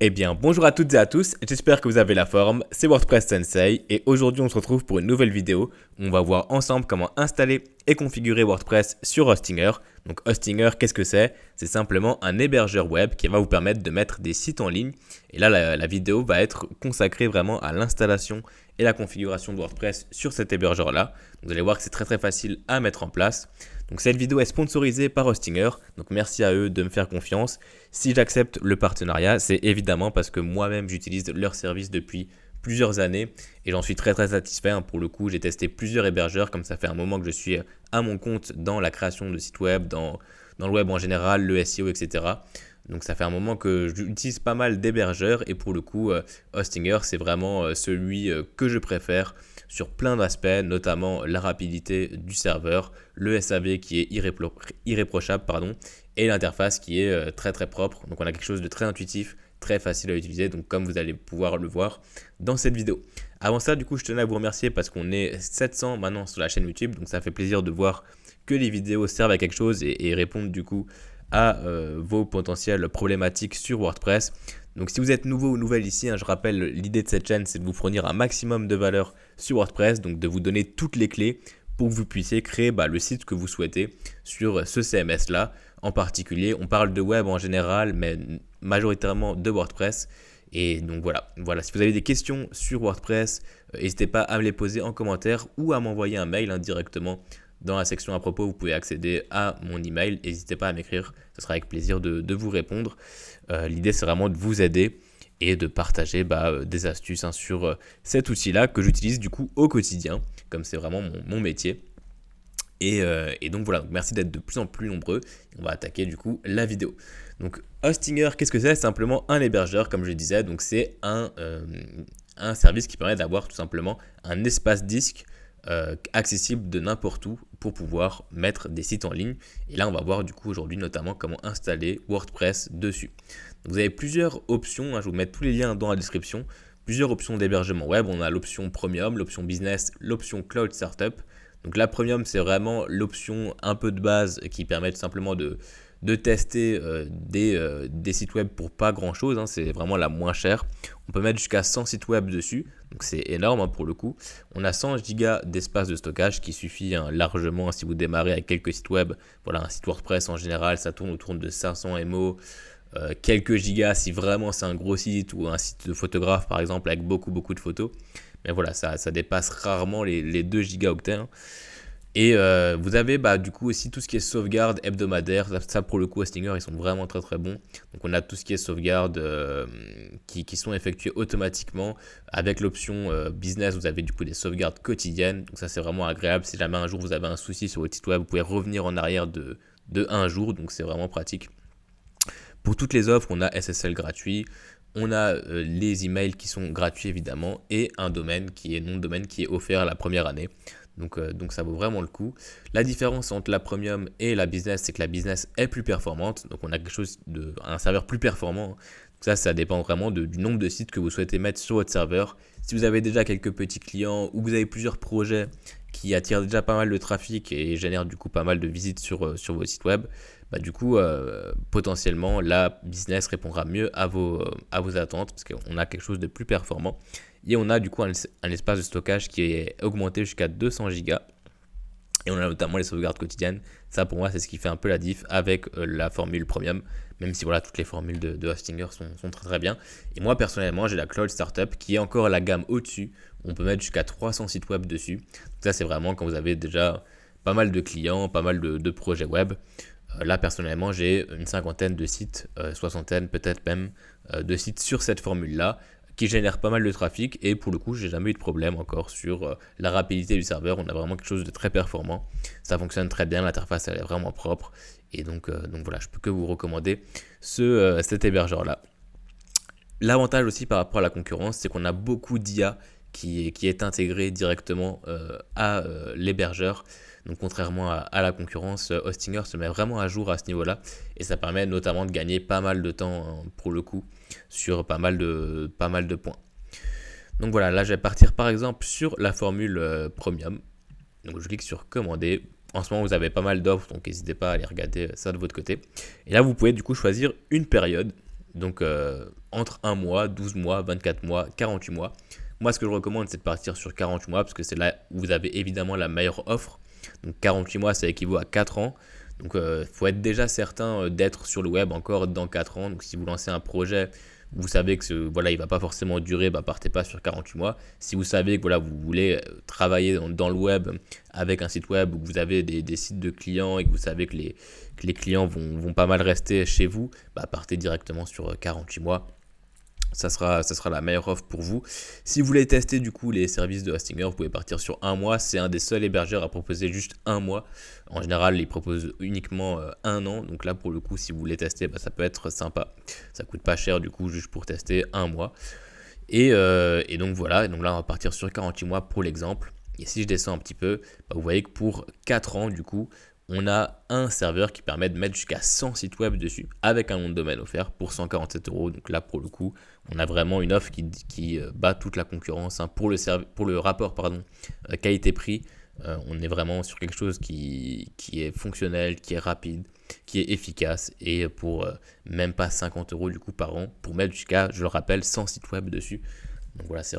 Eh bien, bonjour à toutes et à tous, j'espère que vous avez la forme, c'est WordPress Sensei et aujourd'hui on se retrouve pour une nouvelle vidéo où on va voir ensemble comment installer et configurer WordPress sur Hostinger. Donc Hostinger, qu'est-ce que c'est? C'est simplement un hébergeur web qui va vous permettre de mettre des sites en ligne et là la vidéo va être consacrée vraiment à l'installation et la configuration de WordPress sur cet hébergeur là. Vous allez voir que c'est très facile à mettre en place. Donc cette vidéo est sponsorisée par Hostinger, donc merci à eux de me faire confiance. Si j'accepte le partenariat, c'est évidemment parce que moi-même j'utilise leur service depuis plusieurs années et j'en suis très satisfait. Pour le coup, j'ai testé plusieurs hébergeurs, comme ça fait un moment que je suis à mon compte dans la création de sites web, dans le web en général, le SEO, etc. Donc ça fait un moment que j'utilise pas mal d'hébergeurs et pour le coup, Hostinger, c'est vraiment celui que je préfère sur plein d'aspects, notamment la rapidité du serveur, le SAV qui est irréprochable, et l'interface qui est très propre. Donc on a quelque chose de très intuitif, très facile à utiliser, donc comme vous allez pouvoir le voir dans cette vidéo. Avant ça, du coup, je tenais à vous remercier parce qu'on est 700 maintenant sur la chaîne YouTube, donc ça fait plaisir de voir que les vidéos servent à quelque chose et répondent du coup à vos potentielles problématiques sur WordPress. Donc si vous êtes nouveau ou nouvelle ici, je rappelle, l'idée de cette chaîne, c'est de vous fournir un maximum de valeur sur WordPress, donc de vous donner toutes les clés pour que vous puissiez créer le site que vous souhaitez sur ce CMS-là. En particulier, on parle de web en général, mais majoritairement de WordPress. Et donc voilà, si vous avez des questions sur WordPress, n'hésitez pas à me les poser en commentaire ou à m'envoyer un mail directement. Dans la section à propos, vous pouvez accéder à mon email. N'hésitez pas à m'écrire, ce sera avec plaisir de vous répondre. L'idée, c'est vraiment de vous aider et de partager des astuces sur cet outil-là que j'utilise du coup au quotidien, comme c'est vraiment mon métier. Et donc voilà, merci d'être de plus en plus nombreux. On va attaquer du coup la vidéo. Donc Hostinger, qu'est-ce que c'est? C'est simplement un hébergeur, comme je disais. Donc c'est un service qui permet d'avoir tout simplement un espace disque accessible de n'importe où pour pouvoir mettre des sites en ligne. Et là, on va voir du coup aujourd'hui notamment comment installer WordPress dessus. Donc, vous avez plusieurs options, je vous mets tous les liens dans la description. Plusieurs options d'hébergement web. On a l'option Premium, l'option Business, l'option Cloud Startup. Donc la Premium, c'est vraiment l'option un peu de base qui permet tout simplement de tester des sites web pour pas grand chose, c'est vraiment la moins chère. On peut mettre jusqu'à 100 sites web dessus, donc c'est énorme pour le coup. On a 100 Go d'espace de stockage qui suffit largement si vous démarrez avec quelques sites web. Voilà, un site WordPress en général, ça tourne autour de 500 MO. Quelques gigas si vraiment c'est un gros site ou un site de photographe par exemple avec beaucoup de photos. Mais voilà, ça dépasse rarement les 2 gigaoctets. Et vous avez du coup aussi tout ce qui est sauvegarde hebdomadaire. Ça pour le coup, Hostinger, ils sont vraiment très bons. Donc on a tout ce qui est sauvegarde qui sont effectuées automatiquement. Avec l'option business, vous avez du coup des sauvegardes quotidiennes. Donc ça c'est vraiment agréable. Si jamais un jour vous avez un souci sur votre site web, vous pouvez revenir en arrière de un jour. Donc c'est vraiment pratique. Pour toutes les offres, on a SSL gratuit. On a les emails qui sont gratuits évidemment et un domaine qui est nom de domaine qui est offert la première année. Donc ça vaut vraiment le coup. La différence entre la premium et la business, c'est que la business est plus performante. Donc on a un serveur plus performant. Donc ça dépend vraiment du nombre de sites que vous souhaitez mettre sur votre serveur. Si vous avez déjà quelques petits clients ou vous avez plusieurs projets qui attirent déjà pas mal de trafic et génèrent du coup pas mal de visites sur vos sites web, du coup potentiellement la business répondra mieux à vos attentes parce qu'on a quelque chose de plus performant et on a du coup un espace de stockage qui est augmenté jusqu'à 200 Go et on a notamment les sauvegardes quotidiennes. Ça pour moi c'est ce qui fait un peu la diff avec la formule premium, même si voilà toutes les formules de Hostinger sont très bien. Et moi personnellement j'ai la Cloud Startup qui est encore la gamme au-dessus. On peut mettre jusqu'à 300 sites web dessus. Donc ça c'est vraiment quand vous avez déjà pas mal de clients, pas mal de projets web. Là, personnellement, j'ai une cinquantaine de sites, soixantaine peut-être même, de sites sur cette formule-là, qui génèrent pas mal de trafic. Et pour le coup, j'ai jamais eu de problème encore sur la rapidité du serveur. On a vraiment quelque chose de très performant. Ça fonctionne très bien, l'interface elle est vraiment propre. Et donc voilà, je peux que vous recommander cet hébergeur-là. L'avantage aussi par rapport à la concurrence, c'est qu'on a beaucoup d'IA qui est intégré directement à l'hébergeur. Donc contrairement à la concurrence, Hostinger se met vraiment à jour à ce niveau-là et ça permet notamment de gagner pas mal de temps pour le coup sur pas mal de points. Donc voilà, là je vais partir par exemple sur la formule Premium. Donc je clique sur commander. En ce moment vous avez pas mal d'offres, donc n'hésitez pas à aller regarder ça de votre côté. Et là vous pouvez du coup choisir une période. Donc entre 1 mois, 12 mois, 24 mois, 48 mois. Moi, ce que je recommande, c'est de partir sur 48 mois parce que c'est là où vous avez évidemment la meilleure offre. Donc 48 mois, ça équivaut à 4 ans. Donc il faut être déjà certain d'être sur le web encore dans 4 ans. Donc si vous lancez un projet, vous savez que voilà, il ne va pas forcément durer, partez pas sur 48 mois. Si vous savez que voilà, vous voulez travailler dans le web avec un site web où vous avez des sites de clients et que vous savez que les clients vont pas mal rester chez vous, partez directement sur 48 mois. Ça sera la meilleure offre pour vous. Si vous voulez tester du coup les services de Hostinger, vous pouvez partir sur 1 mois. C'est un des seuls hébergeurs à proposer juste 1 mois. En général, ils proposent uniquement 1 an. Donc là, pour le coup, si vous voulez tester, ça peut être sympa. Ça coûte pas cher du coup, juste pour tester 1 mois. Et donc voilà, et donc là, on va partir sur 48 mois pour l'exemple. Et si je descends un petit peu, vous voyez que pour 4 ans, du coup, on a un serveur qui permet de mettre jusqu'à 100 sites web dessus avec un nom de domaine offert pour 147 €. Donc là, pour le coup, on a vraiment une offre qui bat toute la concurrence. Pour le rapport qualité-prix, on est vraiment sur quelque chose qui est fonctionnel, qui est rapide, qui est efficace et pour même pas 50 € du coup par an pour mettre jusqu'à, je le rappelle, 100 sites web dessus. Donc voilà, c'est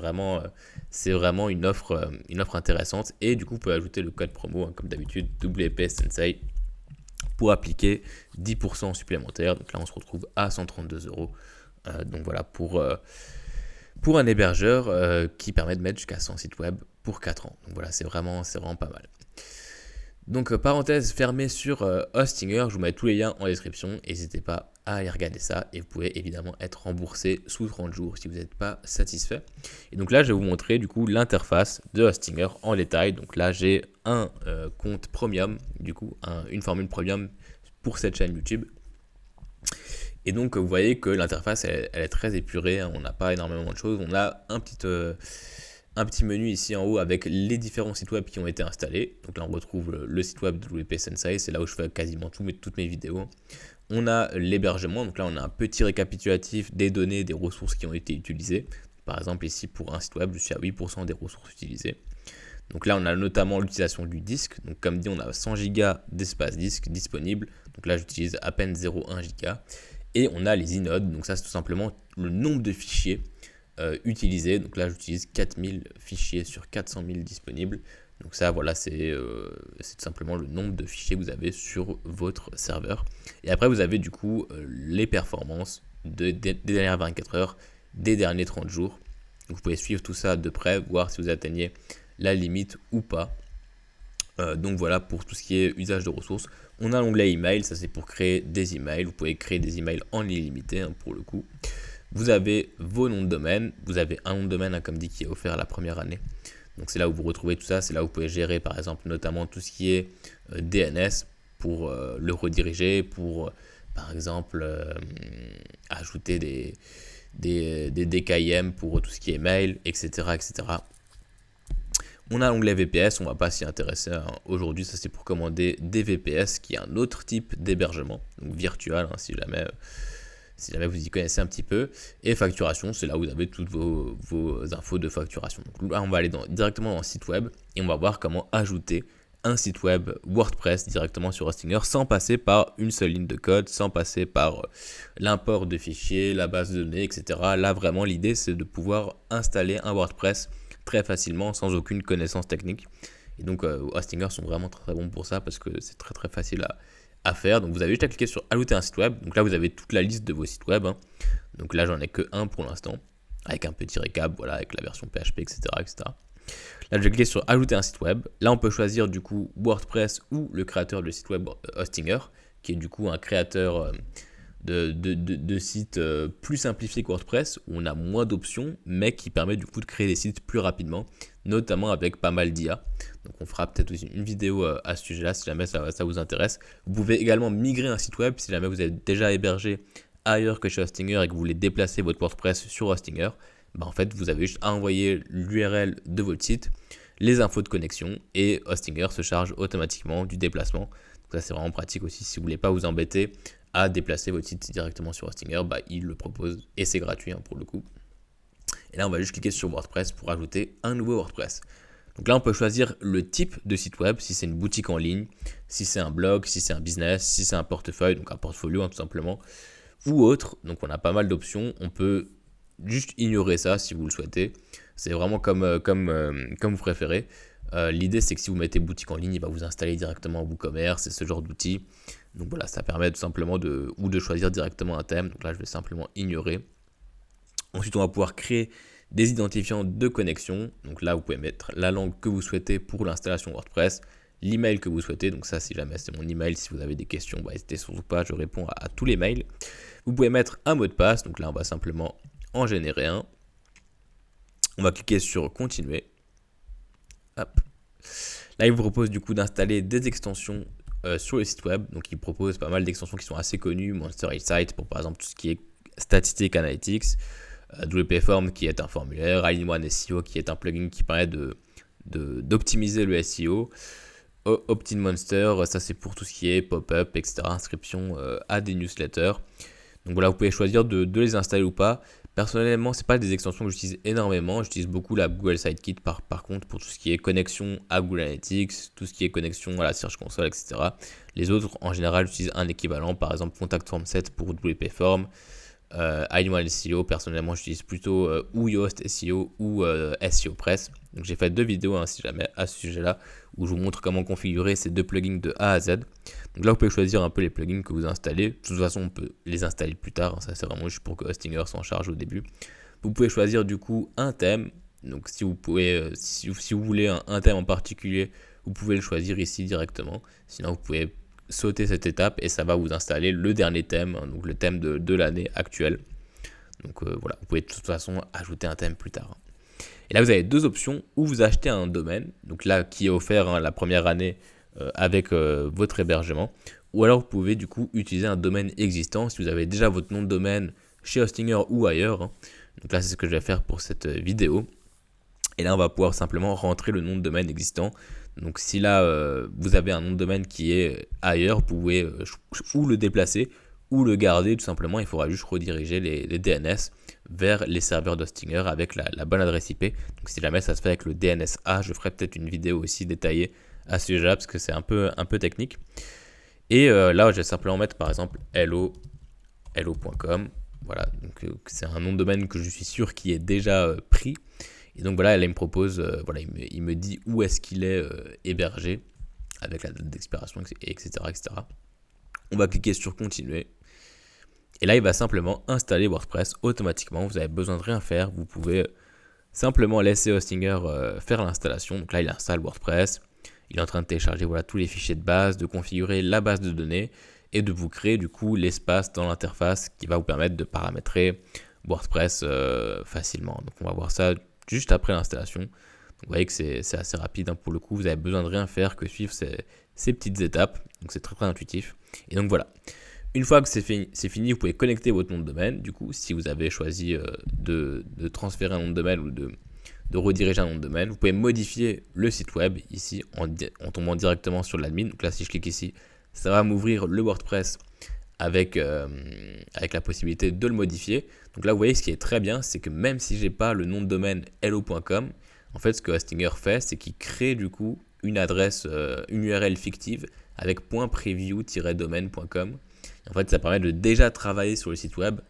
vraiment une offre intéressante. Et du coup, vous pouvez ajouter le code promo, comme d'habitude, WP Sensei, pour appliquer 10% supplémentaires. Donc là, on se retrouve à 132 €. Donc voilà, pour un hébergeur qui permet de mettre jusqu'à 100 sites web pour 4 ans. Donc voilà, c'est vraiment pas mal. Donc parenthèse fermée sur Hostinger, je vous mets tous les liens en description, n'hésitez pas à aller regarder ça et vous pouvez évidemment être remboursé sous 30 jours si vous n'êtes pas satisfait. Et donc là je vais vous montrer du coup l'interface de Hostinger en détail. Donc là j'ai un compte premium, du coup une formule premium pour cette chaîne YouTube. Et donc vous voyez que l'interface elle est très épurée, on n'a pas énormément de choses, on a un petit menu ici en haut avec les différents sites web qui ont été installés. Donc là on retrouve le site web de WP Sensei, c'est là où je fais quasiment toutes mes vidéos. On a l'hébergement, donc là on a un petit récapitulatif des données, des ressources qui ont été utilisées. Par exemple ici pour un site web, je suis à 8% des ressources utilisées. Donc là on a notamment l'utilisation du disque, donc comme dit on a 100 Go d'espace disque disponible. Donc là j'utilise à peine 0,1 Go. Et on a les inodes, donc ça c'est tout simplement le nombre de fichiers utilisés. Donc là j'utilise 4000 fichiers sur 400 000 disponibles. Donc ça voilà, c'est tout simplement le nombre de fichiers que vous avez sur votre serveur. Et après vous avez du coup les performances des dernières 24 heures, des derniers 30 jours. Donc vous pouvez suivre tout ça de près, voir si vous atteignez la limite ou pas. Donc voilà pour tout ce qui est usage de ressources. On a l'onglet email, ça c'est pour créer des emails. Vous pouvez créer des emails en illimité pour le coup. Vous avez vos noms de domaine, vous avez un nom de domaine comme dit qui est offert la première année. Donc c'est là où vous retrouvez tout ça, c'est là où vous pouvez gérer par exemple notamment tout ce qui est DNS pour le rediriger, pour par exemple ajouter des DKIM pour tout ce qui est mail, etc. etc. On a l'onglet VPS, on ne va pas s'y intéresser aujourd'hui, ça c'est pour commander des VPS qui est un autre type d'hébergement, donc virtual si jamais vous y connaissez un petit peu. Et facturation, c'est là où vous avez toutes vos infos de facturation. Donc là on va aller directement dans le site web et on va voir comment ajouter un site web WordPress directement sur Hostinger sans passer par une seule ligne de code, sans passer par l'import de fichiers, la base de données, etc. Là vraiment l'idée c'est de pouvoir installer un WordPress très facilement sans aucune connaissance technique. Et donc Hostinger sont vraiment très bons pour ça parce que c'est très très facile à faire. Donc vous avez juste à cliquer sur ajouter un site web. Donc là vous avez toute la liste de vos sites web. Donc là j'en ai que un pour l'instant avec un petit récap, voilà, avec la version PHP, etc., etc. Là je vais cliquer sur ajouter un site web. Là on peut choisir du coup WordPress ou le créateur du site web Hostinger qui est du coup un créateur de sites plus simplifiés que WordPress où on a moins d'options mais qui permet du coup de créer des sites plus rapidement, notamment avec pas mal d'IA. Donc on fera peut-être aussi une vidéo à ce sujet là si jamais ça vous intéresse. Vous pouvez également migrer un site web si jamais vous êtes déjà hébergé ailleurs que chez Hostinger et que vous voulez déplacer votre WordPress sur Hostinger. En fait vous avez juste à envoyer l'URL de votre site, les infos de connexion et Hostinger se charge automatiquement du déplacement. Donc ça c'est vraiment pratique aussi si vous voulez pas vous embêter à déplacer votre site directement sur Hostinger, il le propose et c'est gratuit pour le coup. Et là on va juste cliquer sur WordPress pour ajouter un nouveau WordPress. Donc là on peut choisir le type de site web, si c'est une boutique en ligne, si c'est un blog, si c'est un business, si c'est un portefeuille, donc un portfolio tout simplement. ou autre. Donc on a pas mal d'options. On peut juste ignorer ça si vous le souhaitez. C'est vraiment comme vous préférez. L'idée, c'est que si vous mettez boutique en ligne, il va vous installer directement WooCommerce et ce genre d'outils. Donc voilà, ça permet tout simplement de choisir directement un thème. Donc là, je vais simplement ignorer. Ensuite, on va pouvoir créer des identifiants de connexion. Donc là, vous pouvez mettre la langue que vous souhaitez pour l'installation WordPress, l'email que vous souhaitez. Donc ça, si jamais c'est mon email, si vous avez des questions, n'hésitez surtout pas, je réponds à tous les mails. Vous pouvez mettre un mot de passe. Donc là, on va simplement en générer un. On va cliquer sur continuer. Hop. Là, il vous propose du coup d'installer des extensions sur le site web. Donc, il propose pas mal d'extensions qui sont assez connues. Monster Insight pour par exemple tout ce qui est statistiques analytics. WP-Form qui est un formulaire. All-in-One SEO qui est un plugin qui permet d'optimiser le SEO. OptinMonster, ça c'est pour tout ce qui est pop-up, etc. Inscription à des newsletters. Donc voilà, vous pouvez choisir de les installer ou pas. Personnellement, ce n'est pas des extensions que j'utilise énormément. J'utilise beaucoup la Google Sidekick par contre pour tout ce qui est connexion à Google Analytics, tout ce qui est connexion à la Search Console, etc. Les autres, en général, j'utilise un équivalent, par exemple Contact Form 7 pour WP-Form. All-in-One SEO, personnellement, j'utilise plutôt ou Yoast SEO ou SEO Press. Donc j'ai fait 2 vidéos si jamais à ce sujet-là où je vous montre comment configurer ces 2 plugins de A à Z. Donc là, vous pouvez choisir un peu les plugins que vous installez. De toute façon, on peut les installer plus tard. Ça, c'est vraiment juste pour que Hostinger s'en charge au début. Vous pouvez choisir du coup un thème. Donc si vous pouvez, si vous voulez un thème en particulier, vous pouvez le choisir ici directement. Sinon, vous pouvez sauter cette étape et ça va vous installer le dernier thème, donc le thème de l'année actuelle. Donc voilà, vous pouvez de toute façon ajouter un thème plus tard. Et là, vous avez 2 options, où vous achetez un domaine, donc là qui est offert la première année avec votre hébergement, ou alors vous pouvez du coup utiliser un domaine existant si vous avez déjà votre nom de domaine chez Hostinger ou ailleurs. Donc là, c'est ce que je vais faire pour cette vidéo. Et là, on va pouvoir simplement rentrer le nom de domaine existant. Donc si là, vous avez un nom de domaine qui est ailleurs, vous pouvez ou le déplacer ou le garder. Tout simplement, il faudra juste rediriger les DNS vers les serveurs d'Hostinger avec la bonne adresse IP. Donc si jamais ça se fait avec le DNS-A, je ferai peut-être une vidéo aussi détaillée à ce sujet-là parce que c'est un peu technique. Et là, je vais simplement mettre par exemple hello.com. Voilà, donc c'est un nom de domaine que je suis sûr qui est déjà pris. Et donc voilà, là il me propose, il me dit où est-ce qu'il est hébergé avec la date d'expiration, etc., etc. On va cliquer sur continuer. Et là, il va simplement installer WordPress automatiquement. Vous n'avez besoin de rien faire. Vous pouvez simplement laisser Hostinger faire l'installation. Donc là, il installe WordPress. Il est en train de télécharger tous les fichiers de base, de configurer la base de données et de vous créer du coup l'espace dans l'interface qui va vous permettre de paramétrer WordPress facilement. Donc on va voir ça juste après l'installation. Donc, vous voyez que c'est assez rapide pour le coup. Vous n'avez besoin de rien faire que suivre ces petites étapes. Donc c'est très intuitif. Et donc voilà. Une fois que c'est fini, vous pouvez connecter votre nom de domaine. Du coup, si vous avez choisi de transférer un nom de domaine ou de rediriger un nom de domaine, vous pouvez modifier le site web ici en tombant directement sur l'admin. Donc là, si je clique ici, ça va m'ouvrir le WordPress avec la possibilité de le modifier. Donc là, vous voyez, ce qui est très bien, c'est que même si j'ai pas le nom de domaine hello.com, en fait, ce que Hostinger fait, c'est qu'il crée du coup une adresse, une URL fictive avec .preview-domaine.com. En fait, ça permet de déjà travailler sur le site web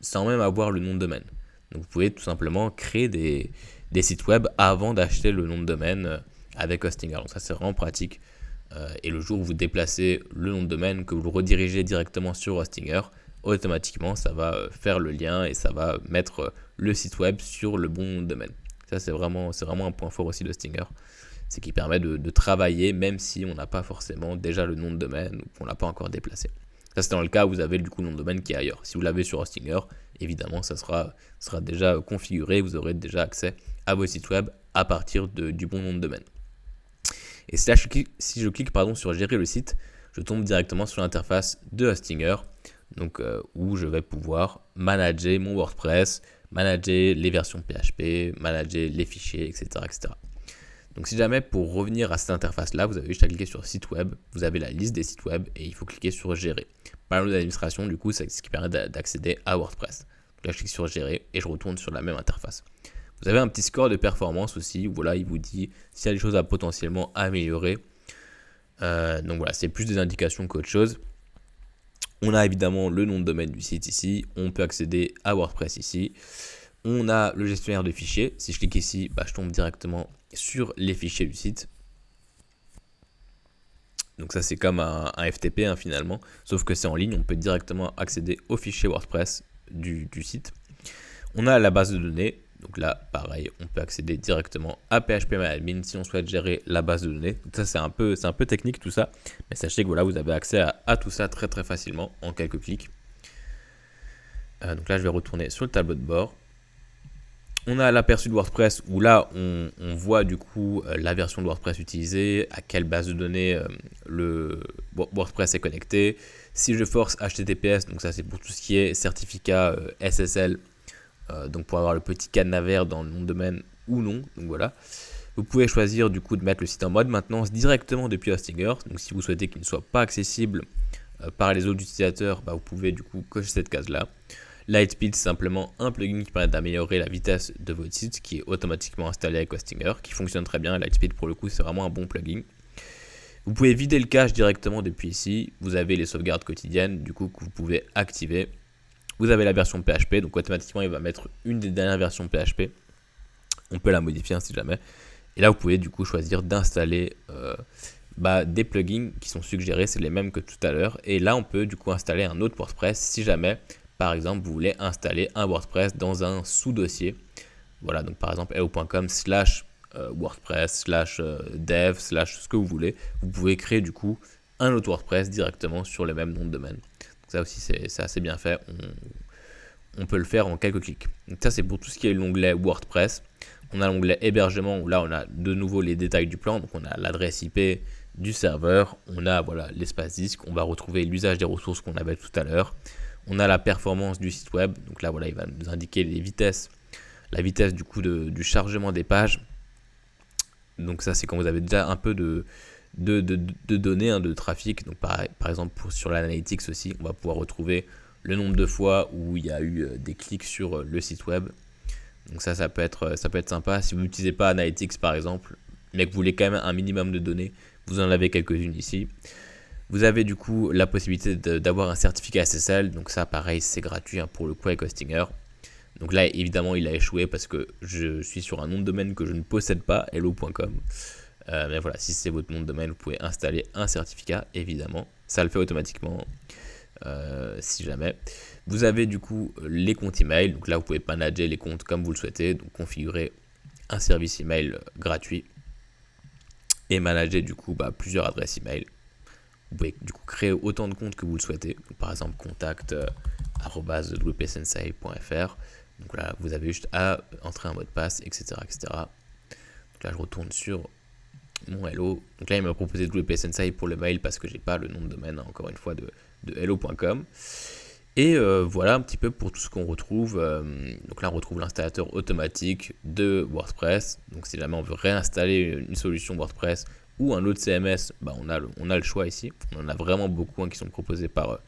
sans même avoir le nom de domaine. Donc, vous pouvez tout simplement créer des sites web avant d'acheter le nom de domaine avec Hostinger. Donc, ça, c'est vraiment pratique. Et le jour où vous déplacez le nom de domaine, que vous le redirigez directement sur Hostinger, automatiquement, ça va faire le lien et ça va mettre le site web sur le bon nom de domaine. Ça, c'est vraiment un point fort aussi d'Hostinger. C'est qu'il permet de travailler même si on n'a pas forcément déjà le nom de domaine ou qu'on ne l'a pas encore déplacé. Ça, c'est dans le cas où vous avez du coup le nom de domaine qui est ailleurs. Si vous l'avez sur Hostinger, évidemment, ça sera déjà configuré. Vous aurez déjà accès à vos sites web à partir du bon nom de domaine. Et si je clique sur gérer le site, je tombe directement sur l'interface de Hostinger, donc où je vais pouvoir manager mon WordPress, manager les versions PHP, manager les fichiers, etc., etc. Donc si jamais pour revenir à cette interface-là, vous avez juste à cliquer sur site web, vous avez la liste des sites web et il faut cliquer sur gérer. Panneau d'administration, du coup, c'est ce qui permet d'accéder à WordPress. Donc là, je clique sur gérer et je retourne sur la même interface. Vous avez un petit score de performance aussi, où il vous dit s'il y a des choses à potentiellement améliorer. Donc voilà, c'est plus des indications qu'autre chose. On a évidemment le nom de domaine du site ici, on peut accéder à WordPress ici. On a le gestionnaire de fichiers, si je clique ici, je tombe directement sur les fichiers du site. Donc ça c'est comme un FTP finalement, sauf que c'est en ligne, on peut directement accéder aux fichiers WordPress du site. On a la base de données, donc là pareil, on peut accéder directement à PHPMyAdmin si on souhaite gérer la base de données. Donc ça c'est un peu technique tout ça, mais sachez que voilà, vous avez accès à tout ça très très facilement en quelques clics. Donc là je vais retourner sur le tableau de bord. On a l'aperçu de WordPress où là on voit du coup la version de WordPress utilisée, à quelle base de données le WordPress est connecté. Si je force HTTPS, donc ça c'est pour tout ce qui est certificat SSL, donc pour avoir le petit cadenas vert dans le nom de domaine ou non. Donc voilà. Vous pouvez choisir du coup de mettre le site en mode maintenance directement depuis Hostinger. Donc si vous souhaitez qu'il ne soit pas accessible par les autres utilisateurs, vous pouvez du coup cocher cette case là. Lightspeed, c'est simplement un plugin qui permet d'améliorer la vitesse de votre site, qui est automatiquement installé avec Hostinger, qui fonctionne très bien. Lightspeed, pour le coup, c'est vraiment un bon plugin. Vous pouvez vider le cache directement depuis ici. Vous avez les sauvegardes quotidiennes, du coup, que vous pouvez activer. Vous avez la version PHP, donc automatiquement, il va mettre une des dernières versions PHP. On peut la modifier si jamais. Et là, vous pouvez du coup choisir d'installer des plugins qui sont suggérés, c'est les mêmes que tout à l'heure. Et là, on peut du coup installer un autre WordPress si jamais, par exemple, vous voulez installer un WordPress dans un sous-dossier. Voilà, donc par exemple, hello.com /WordPress /dev ce que vous voulez. Vous pouvez créer du coup un autre WordPress directement sur le même nom de domaine. Donc ça aussi, c'est assez bien fait. On peut le faire en quelques clics. Donc ça, c'est pour tout ce qui est l'onglet WordPress. On a l'onglet hébergement où là, on a de nouveau les détails du plan. Donc on a l'adresse IP du serveur. On a l'espace disque. On va retrouver l'usage des ressources qu'on avait tout à l'heure. On a la performance du site web, donc là il va nous indiquer la vitesse du coup du chargement des pages. Donc ça c'est quand vous avez déjà un peu de données, de trafic. Donc par exemple sur l'analytics aussi, on va pouvoir retrouver le nombre de fois où il y a eu des clics sur le site web. Donc ça peut être sympa. Si vous n'utilisez pas Analytics par exemple, mais que vous voulez quand même un minimum de données, vous en avez quelques-unes ici. Vous avez du coup la possibilité d'avoir un certificat SSL, donc ça pareil c'est gratuit pour le coup avec Hostinger. Donc là évidemment il a échoué parce que je suis sur un nom de domaine que je ne possède pas, hello.com. Mais voilà, si c'est votre nom de domaine, vous pouvez installer un certificat évidemment, ça le fait automatiquement si jamais. Vous avez du coup les comptes email, donc là vous pouvez manager les comptes comme vous le souhaitez, donc configurer un service email gratuit et manager du coup plusieurs adresses email. Vous pouvez du coup créer autant de comptes que vous le souhaitez. Donc, par exemple, contact@wpsensei.fr. Donc là, vous avez juste à entrer un mot de passe, etc., etc. Donc là, je retourne sur mon Hello. Donc là, il m'a proposé WP Sensei pour le mail parce que j'ai pas le nom de domaine, encore une fois, de hello.com. Et voilà un petit peu pour tout ce qu'on retrouve. Donc là, on retrouve l'installateur automatique de WordPress. Donc si jamais on veut réinstaller une solution WordPress ou un autre CMS, on a le choix ici. On en a vraiment beaucoup qui sont proposés par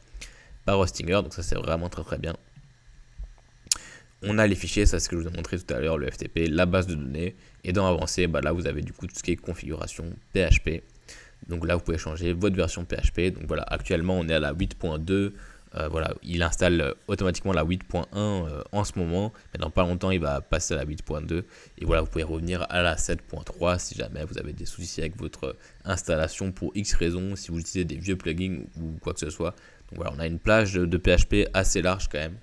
Hostinger, donc ça c'est vraiment très très bien. On a les fichiers, ça c'est ce que je vous ai montré tout à l'heure, le FTP, la base de données, et dans avancé, là vous avez du coup tout ce qui est configuration PHP. Donc là vous pouvez changer votre version PHP. Donc voilà, actuellement on est à la 8.2. Il installe automatiquement la 8.1 en ce moment, mais dans pas longtemps il va passer à la 8.2 et voilà, vous pouvez revenir à la 7.3 si jamais vous avez des soucis avec votre installation pour X raisons, si vous utilisez des vieux plugins ou quoi que ce soit. Donc voilà, on a une plage de PHP assez large quand même.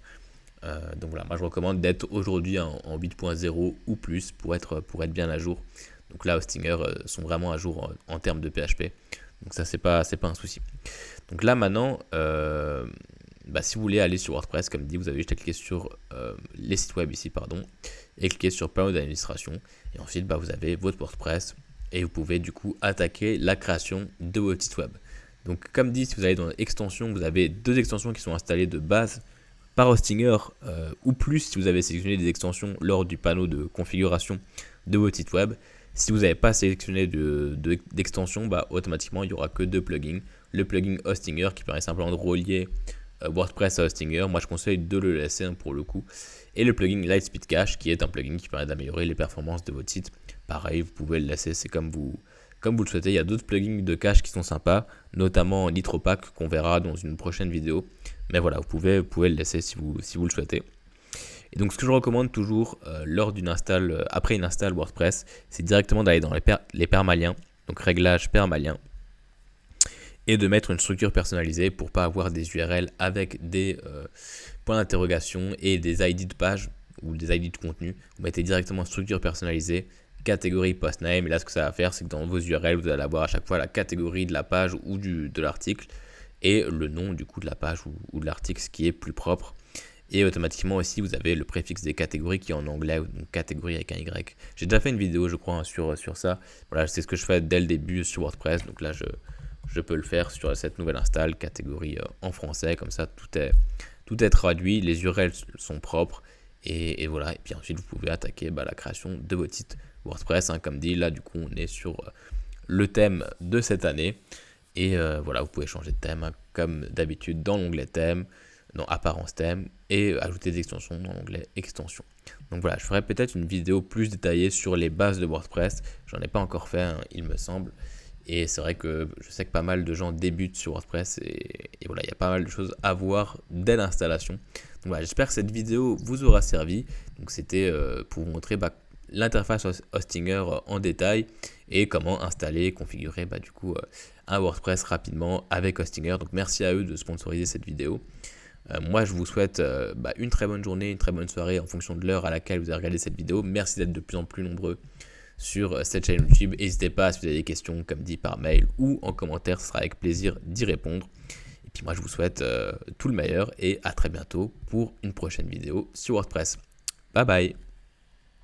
Donc voilà, moi je recommande d'être aujourd'hui en 8.0 ou plus pour être bien à jour. Donc là, Hostinger sont vraiment à jour en termes de PHP. Donc ça, c'est pas un souci. Donc là maintenant, si vous voulez aller sur WordPress, comme dit, vous avez juste à cliquer sur les sites web ici, et cliquer sur panneau d'administration. Et ensuite, vous avez votre WordPress et vous pouvez du coup attaquer la création de votre site web. Donc comme dit, si vous allez dans extensions, vous avez deux extensions qui sont installées de base par Hostinger ou plus si vous avez sélectionné des extensions lors du panneau de configuration de votre site web. Si vous n'avez pas sélectionné d'extension, automatiquement il n'y aura que deux plugins. Le plugin Hostinger qui permet simplement de relier WordPress à Hostinger. Moi je conseille de le laisser pour le coup. Et le plugin Lightspeed Cache qui est un plugin qui permet d'améliorer les performances de votre site. Pareil, vous pouvez le laisser, c'est comme vous comme vous le souhaitez. Il y a d'autres plugins de cache qui sont sympas, notamment NitroPack qu'on verra dans une prochaine vidéo. Mais voilà, vous pouvez le laisser si vous le souhaitez. Et donc ce que je recommande toujours lors d'une install, après une install WordPress, c'est directement d'aller dans les permaliens, donc réglages permaliens, et de mettre une structure personnalisée pour pas avoir des URL avec des points d'interrogation et des ID de page ou des ID de contenu. Vous mettez directement structure personnalisée, catégorie postname, et là ce que ça va faire, c'est que dans vos URL, vous allez avoir à chaque fois la catégorie de la page ou de l'article et le nom du coup de la page ou de l'article, ce qui est plus propre. Et automatiquement aussi, vous avez le préfixe des catégories qui est en anglais, donc catégorie avec un Y. J'ai déjà fait une vidéo, je crois, sur ça. Voilà, c'est ce que je fais dès le début sur WordPress. Donc là, je peux le faire sur cette nouvelle install, catégorie en français. Comme ça, tout est traduit, les URL sont propres. Et voilà, et puis ensuite, vous pouvez attaquer la création de votre site WordPress. Hein, comme dit, là, du coup, on est sur le thème de cette année. Et voilà, vous pouvez changer de thème, hein, comme d'habitude, dans l'onglet thème, dans apparence thème, et ajouter des extensions dans l'onglet extension. Donc voilà, je ferai peut-être une vidéo plus détaillée sur les bases de WordPress. J'en ai pas encore fait, hein, il me semble. Et c'est vrai que je sais que pas mal de gens débutent sur WordPress et voilà, il y a pas mal de choses à voir dès l'installation. Donc voilà, j'espère que cette vidéo vous aura servi. Donc c'était pour vous montrer l'interface Hostinger en détail et comment installer et configurer du coup un WordPress rapidement avec Hostinger. Donc merci à eux de sponsoriser cette vidéo. Moi je vous souhaite une très bonne journée, une très bonne soirée en fonction de l'heure à laquelle vous avez regardé cette vidéo. Merci d'être de plus en plus nombreux sur cette chaîne YouTube. N'hésitez pas si vous avez des questions comme dit par mail ou en commentaire, ce sera avec plaisir d'y répondre. Et puis moi je vous souhaite tout le meilleur et à très bientôt pour une prochaine vidéo sur WordPress. Bye bye.